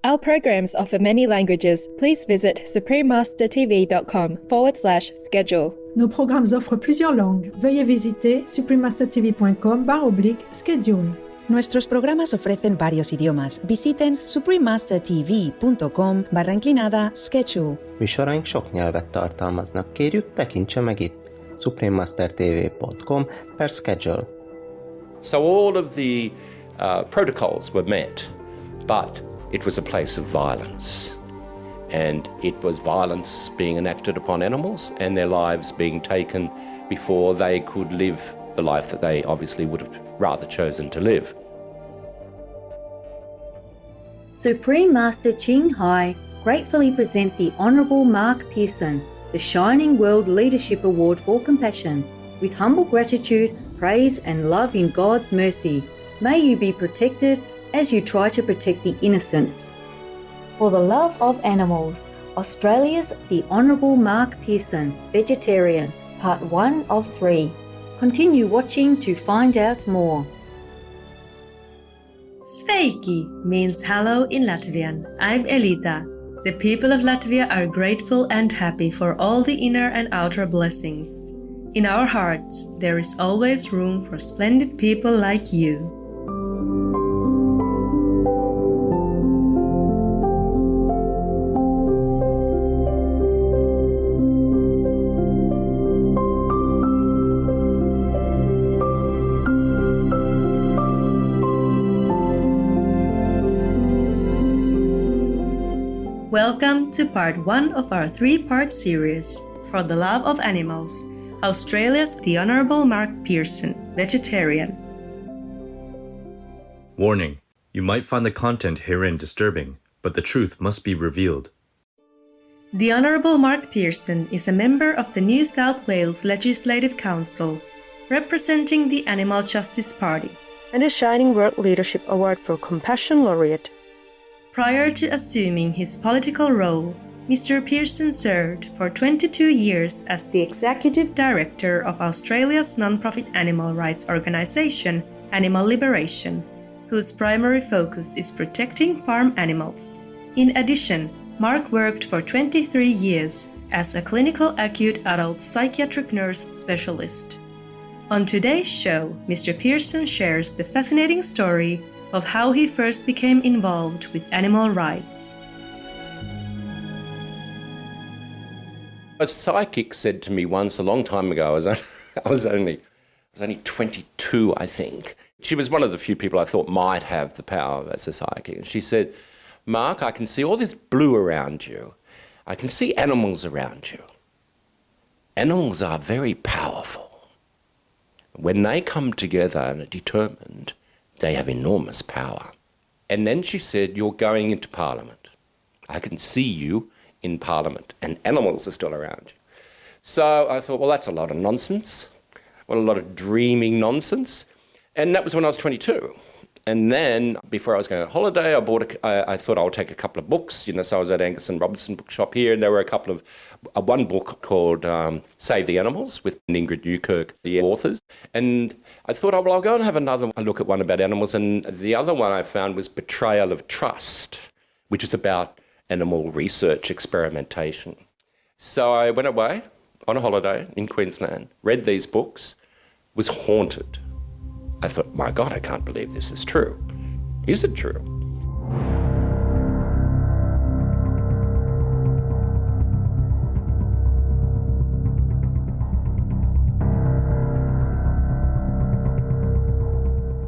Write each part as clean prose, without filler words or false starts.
Our programs offer many languages. Please visit suprememastertv.com/schedule. Nos programmes offrent plusieurs langues. Veuillez visiter suprememastertv.com/schedule. Nuestros programas ofrecen varios idiomas. Visiten suprememastertv.com/schedule. Műsoraink sok nyelvet tartalmaznak. Kérjük, tekintse meg itt suprememastertv.com/schedule. So all of the protocols were met, but it was a place of violence. And it was violence being enacted upon animals and their lives being taken before they could live the life that they obviously would have rather chosen to live. Supreme Master Ching Hai gratefully present the Honourable Mark Pearson, the Shining World Leadership Award for Compassion. With humble gratitude, praise and love in God's mercy, may you be protected as you try to protect the innocents. For the love of animals, Australia's The Honourable Mark Pearson, Vegetarian, Part 1 of 3. Continue watching to find out more. Sveiki means hello in Latvian. I'm Elita. The people of Latvia are grateful and happy for all the inner and outer blessings. In our hearts, there is always room for splendid people like you. Welcome to part 1 of our 3-part series, For the Love of Animals, Australia's The Honourable Mark Pearson, Vegetarian. Warning: you might find the content herein disturbing, but the truth must be revealed. The Honourable Mark Pearson is a member of the New South Wales Legislative Council, representing the Animal Justice Party, and a Shining World Leadership Award for Compassion Laureate. Prior to assuming his political role, Mr. Pearson served for 22 years as the Executive Director of Australia's non-profit animal rights organisation, Animal Liberation, whose primary focus is protecting farm animals. In addition, Mark worked for 23 years as a clinical acute adult psychiatric nurse specialist. On today's show, Mr. Pearson shares the fascinating story of how he first became involved with animal rights. A psychic said to me once a long time ago, I was only 22, I think. She was one of the few people I thought might have the power as a psychic. And she said, "Mark, I can see all this blue around you. I can see animals around you. Animals are very powerful. When they come together and are determined, they have enormous power." And then she said, "You're going into Parliament. I can see you in Parliament, and animals are still around you." So I thought, well, that's a lot of nonsense. Well, a lot of dreaming nonsense. And that was when I was 22. And then, before I was going on holiday, I thought I would take a couple of books. So I was at Angus and Robertson bookshop here, and there were a couple of, one book called Save the Animals with Ingrid Newkirk, the authors. And I thought, oh, well, I'll go and have another look at one about animals. And the other one I found was Betrayal of Trust, which is about animal research experimentation. So I went away on a holiday in Queensland, read these books, was haunted. I thought, my God, I can't believe this is true. Is it true?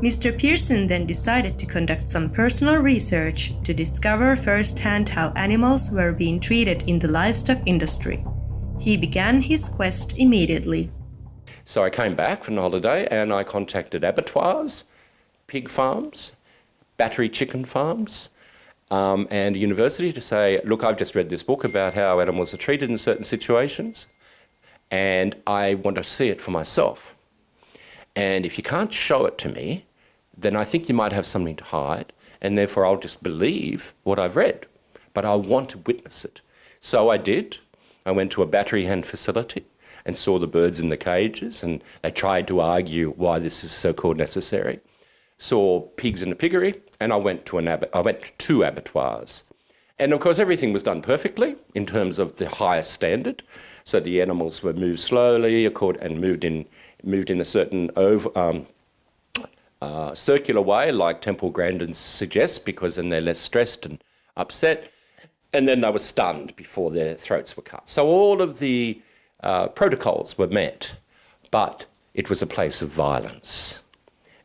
Mr. Pearson then decided to conduct some personal research to discover firsthand how animals were being treated in the livestock industry. He began his quest immediately. So I came back from the holiday and I contacted abattoirs, pig farms, battery chicken farms, and a university to say, look, I've just read this book about how animals are treated in certain situations, and I want to see it for myself. And if you can't show it to me, then I think you might have something to hide, and therefore I'll just believe what I've read. But I want to witness it. So I did. I went to a battery hen facility and saw the birds in the cages, and they tried to argue why this is so-called necessary. Saw pigs in the piggery, and I went to two abattoirs. And of course, everything was done perfectly in terms of the highest standard. So the animals were moved slowly and moved in a certain circular way, like Temple Grandin suggests, because then they're less stressed and upset. And then they were stunned before their throats were cut. So all of the protocols were met, but it was a place of violence.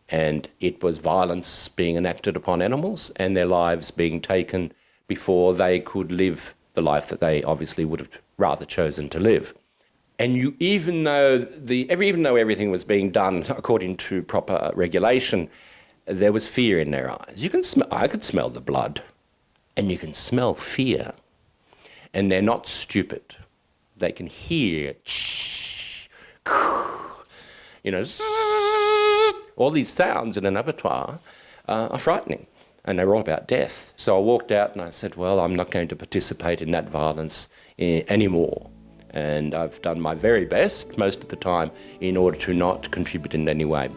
And it was violence being enacted upon animals and their lives being taken before they could live the life that they obviously would have rather chosen to live. And even though everything was being done according to proper regulation, there was fear in their eyes. I could smell the blood, and you can smell fear. And they're not stupid. They can hear, all these sounds in an abattoir are frightening, and they're all about death. So I walked out and I said, well, I'm not going to participate in that violence anymore. And I've done my very best most of the time in order to not contribute in any way.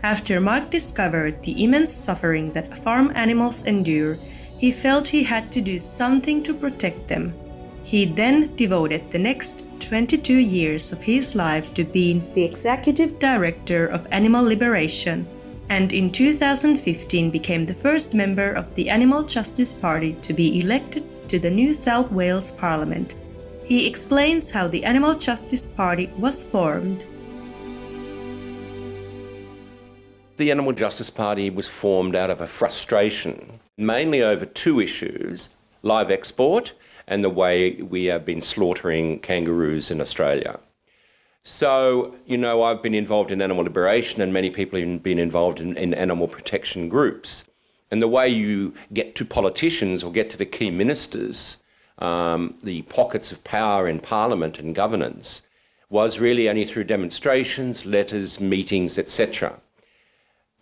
After Mark discovered the immense suffering that farm animals endure, he felt he had to do something to protect them. He then devoted the next 22 years of his life to being the executive director of Animal Liberation, and in 2015 became the first member of the Animal Justice Party to be elected to the New South Wales Parliament. He explains how the Animal Justice Party was formed. The Animal Justice Party was formed out of a frustration, mainly over two issues: live export and the way we have been slaughtering kangaroos in Australia. So, I've been involved in animal liberation, and many people have been involved in animal protection groups. And the way you get to politicians or get to the key ministers, the pockets of power in Parliament and governance, was really only through demonstrations, letters, meetings, etc.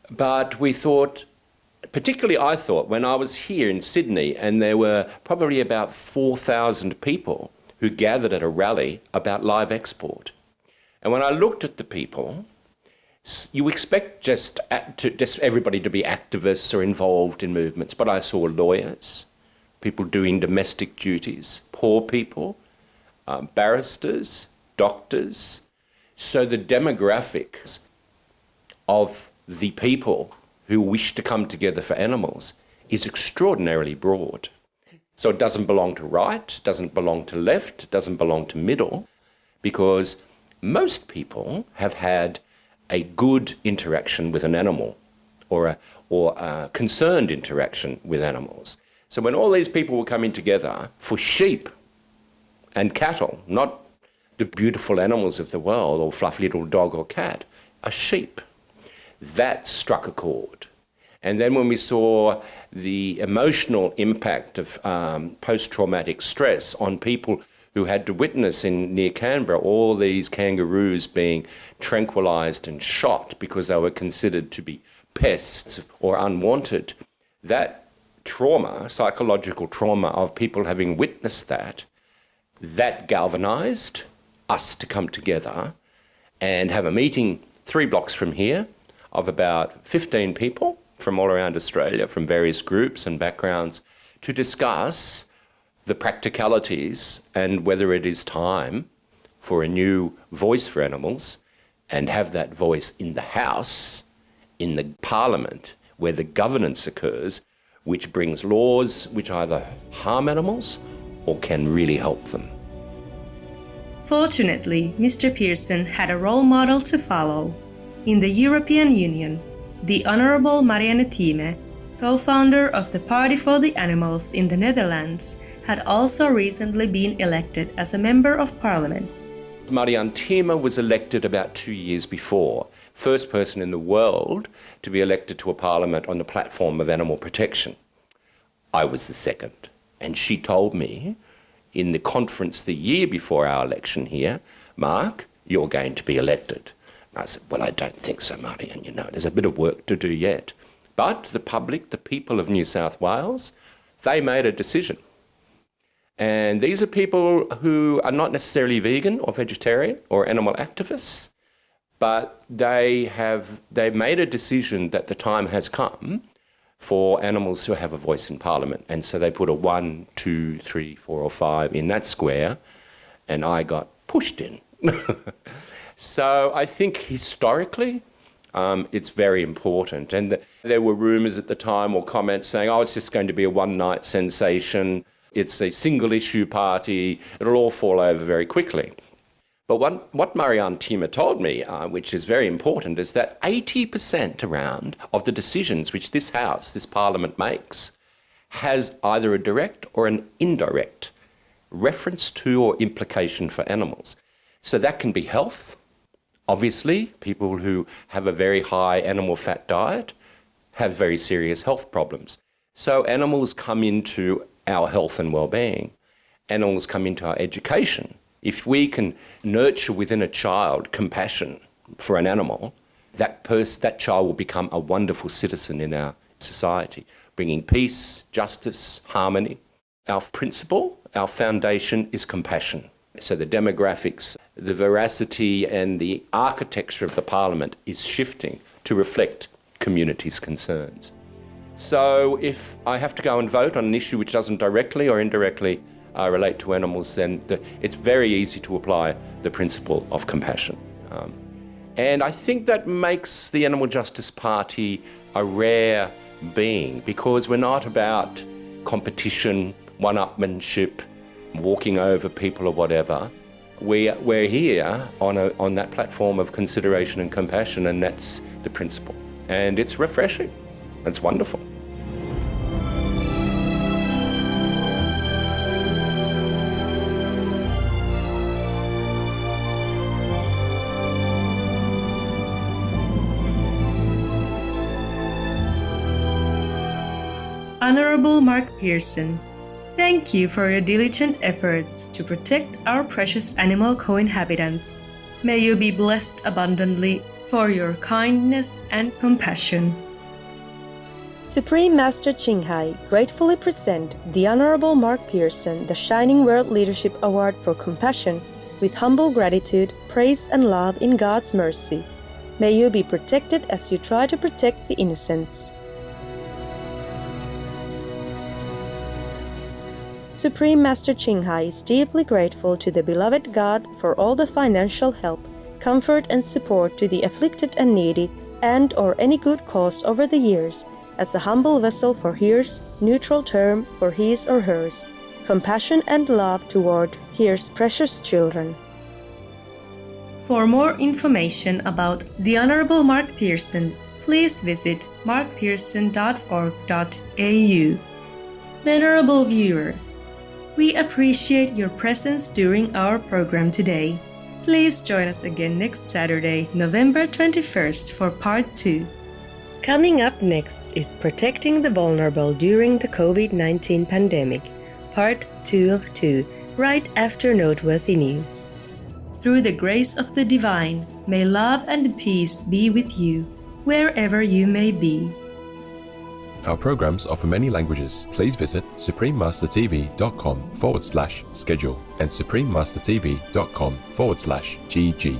But we thought, particularly I thought, when I was here in Sydney, and there were probably about 4,000 people who gathered at a rally about live export. And when I looked at the people, you expect just everybody to be activists or involved in movements, but I saw lawyers, people doing domestic duties, poor people, barristers, doctors. So the demographics of the people who wish to come together for animals is extraordinarily broad. So it doesn't belong to right, doesn't belong to left, doesn't belong to middle, because most people have had a good interaction with an animal or a concerned interaction with animals. So when all these people were coming together for sheep and cattle, not the beautiful animals of the world or fluffy little dog or cat, a sheep, that struck a chord. And then when we saw the emotional impact of post-traumatic stress on people who had to witness near Canberra all these kangaroos being tranquilised and shot because they were considered to be pests or unwanted, that trauma, psychological trauma of people having witnessed that galvanised us to come together and have a meeting 3 blocks from here of about 15 people from all around Australia, from various groups and backgrounds, to discuss the practicalities and whether it is time for a new voice for animals, and have that voice in the House, in the Parliament, where the governance occurs, which brings laws which either harm animals or can really help them. Fortunately, Mr. Pearson had a role model to follow. In the European Union, the Honourable Marianne Thieme, co-founder of the Party for the Animals in the Netherlands, had also recently been elected as a Member of Parliament. Marianne Thieme was elected about 2 years before, first person in the world to be elected to a parliament on the platform of animal protection. I was the second, and she told me in the conference the year before our election here, Mark, you're going to be elected. I said, well, I don't think so, Marianne, there's a bit of work to do yet. But the public, the people of New South Wales, they made a decision. And these are people who are not necessarily vegan or vegetarian or animal activists, but they've made a decision that the time has come for animals to have a voice in Parliament. And so they put a 1, 2, 3, 4 or 5 in that square, and I got pushed in. So I think historically, it's very important. And there were rumours at the time or comments saying, oh, it's just going to be a one-night sensation. It's a single-issue party. It'll all fall over very quickly. But what Marianne Thieme told me, which is very important, is that 80% around of the decisions which this House, this Parliament makes, has either a direct or an indirect reference to or implication for animals. So that can be health. Obviously, people who have a very high animal fat diet have very serious health problems. So animals come into our health and well-being. Animals come into our education. If we can nurture within a child compassion for an animal, that child will become a wonderful citizen in our society, bringing peace, justice, harmony. Our principle, our foundation is compassion. So the demographics, the veracity and the architecture of the Parliament is shifting to reflect communities' concerns. So if I have to go and vote on an issue which doesn't directly or indirectly relate to animals, then it's very easy to apply the principle of compassion. And I think that makes the Animal Justice Party a rare being, because we're not about competition, one-upmanship, walking over people or whatever. We're here on that platform of consideration and compassion, and that's the principle. And it's refreshing. It's wonderful. Honorable Mark Pearson, thank you for your diligent efforts to protect our precious animal co-inhabitants. May you be blessed abundantly for your kindness and compassion. Supreme Master Ching Hai gratefully present the Honorable Mark Pearson the Shining World Leadership Award for Compassion with humble gratitude, praise and love in God's mercy. May you be protected as you try to protect the innocents. Supreme Master Ching Hai is deeply grateful to the beloved God for all the financial help, comfort and support to the afflicted and needy and or any good cause over the years, as a humble vessel for hers, neutral term for his or hers, compassion and love toward his precious children. For more information about the Honorable Mark Pearson, please visit markpearson.org.au. Venerable viewers, we appreciate your presence during our program today. Please join us again next Saturday, November 21st for Part 2. Coming up next is Protecting the Vulnerable During the COVID-19 Pandemic, Part 2 of 2, right after Noteworthy News. Through the grace of the Divine, may love and peace be with you, wherever you may be. Our programs offer many languages. Please visit suprememastertv.com/schedule and suprememastertv.com/GG.